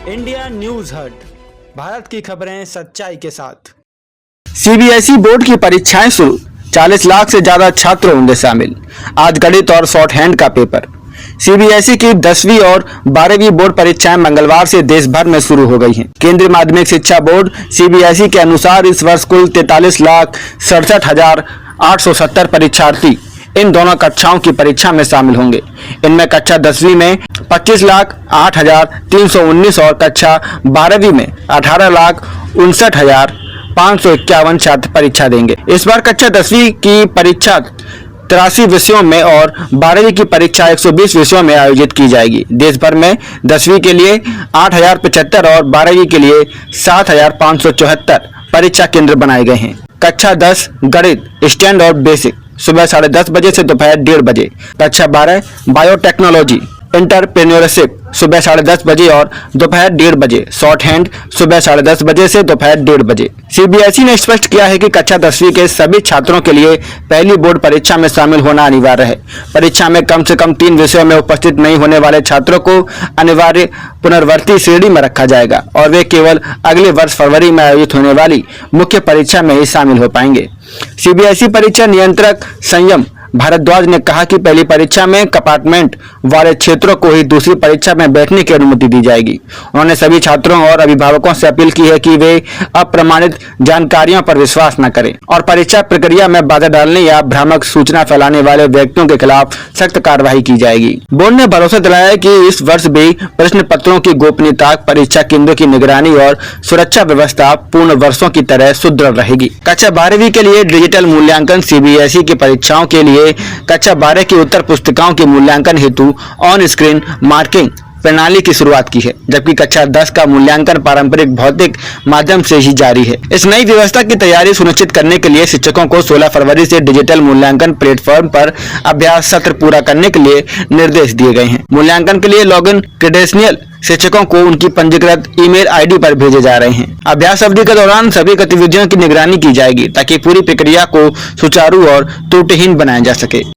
India news हट, भारत की खबरें सच्चाई के साथ। सीबीएसई बोर्ड की परीक्षाएं शुरू, 40 लाख से ज्यादा छात्र होंगे शामिल। आज गणित और शॉर्ट हैंड का पेपर। सीबीएसई की 10वीं और 12वीं बोर्ड परीक्षाएं मंगलवार से देश भर में शुरू हो गई हैं। केंद्रीय माध्यमिक शिक्षा बोर्ड सीबीएसई के अनुसार इस वर्ष कुल 43,67,870 परीक्षार्थी इन दोनों कक्षाओं की परीक्षा में शामिल होंगे। इनमें कक्षा 10वीं में 25,08,319 और कक्षा 12वीं में 18,59,551 छात्र परीक्षा देंगे। इस बार कक्षा 10वीं की परीक्षा 83 विषयों में और 12वीं की परीक्षा 120 विषयों में आयोजित की जाएगी। देश भर में 10वीं के लिए 8,075 और 12वीं के लिए 7,574 परीक्षा केंद्र बनाए गए हैं। कक्षा 10 गणित स्टैंड और बेसिक सुबह 10:30 बजे से दोपहर 1:30 बजे। कक्षा 12 बायोटेक्नोलॉजी एंटरप्रेन्योरशिप सुबह 10:30 बजे और दोपहर 1:30 बजे। शॉर्ट हैंड सुबह 10:30 बजे से दोपहर 1:30 बजे। सीबीएसई ने स्पष्ट किया है कि कक्षा 10वीं के सभी छात्रों के लिए पहली बोर्ड परीक्षा में शामिल होना अनिवार्य है। परीक्षा में कम से कम 3 विषयों में उपस्थित नहीं होने वाले छात्रों को अनिवार्य पुनर्वर्ती श्रेणी में रखा जाएगा और वे केवल अगले वर्ष फरवरी में आयोजित होने वाली मुख्य परीक्षा में ही शामिल हो पाएंगे। सीबीएसई परीक्षा नियंत्रक संयम भारद्वाज ने कहा कि पहली परीक्षा में कंपार्टमेंट वाले क्षेत्रों को ही दूसरी परीक्षा में बैठने की अनुमति दी जाएगी। उन्होंने सभी छात्रों और अभिभावकों से अपील की है कि वे अप्रमाणित जानकारियों पर विश्वास न करें और परीक्षा प्रक्रिया में बाधा डालने या भ्रामक सूचना फैलाने वाले व्यक्तियों के खिलाफ सख्त कार्रवाई की जाएगी। बोर्ड ने भरोसा दिलाया है कि इस वर्ष भी प्रश्न पत्रों की गोपनीयता, परीक्षा केंद्रों की निगरानी और सुरक्षा व्यवस्था पूर्ण वर्षों की तरह सुदृढ़ रहेगी। कक्षा 12वीं के लिए डिजिटल मूल्यांकन सीबीएसई की परीक्षाओं के लिए कक्षा 12 की उत्तर पुस्तिकाओं के मूल्यांकन हेतु ऑन स्क्रीन मार्किंग प्रणाली की शुरुआत की है, जबकि कक्षा 10 का मूल्यांकन पारंपरिक भौतिक माध्यम से ही जारी है। इस नई व्यवस्था की तैयारी सुनिश्चित करने के लिए शिक्षकों को 16 फरवरी से डिजिटल मूल्यांकन प्लेटफॉर्म पर अभ्यास सत्र पूरा करने के लिए निर्देश दिए गए हैं। मूल्यांकन के लिए लॉगिन क्रेडेंशियल शिक्षकों को उनकी पंजीकृत ईमेल आईडी पर भेजे जा रहे हैं। अभ्यास अवधि के दौरान सभी गतिविधियों की निगरानी की जाएगी ताकि पूरी प्रक्रिया को सुचारू और त्रुटिहीन बनाया जा सके।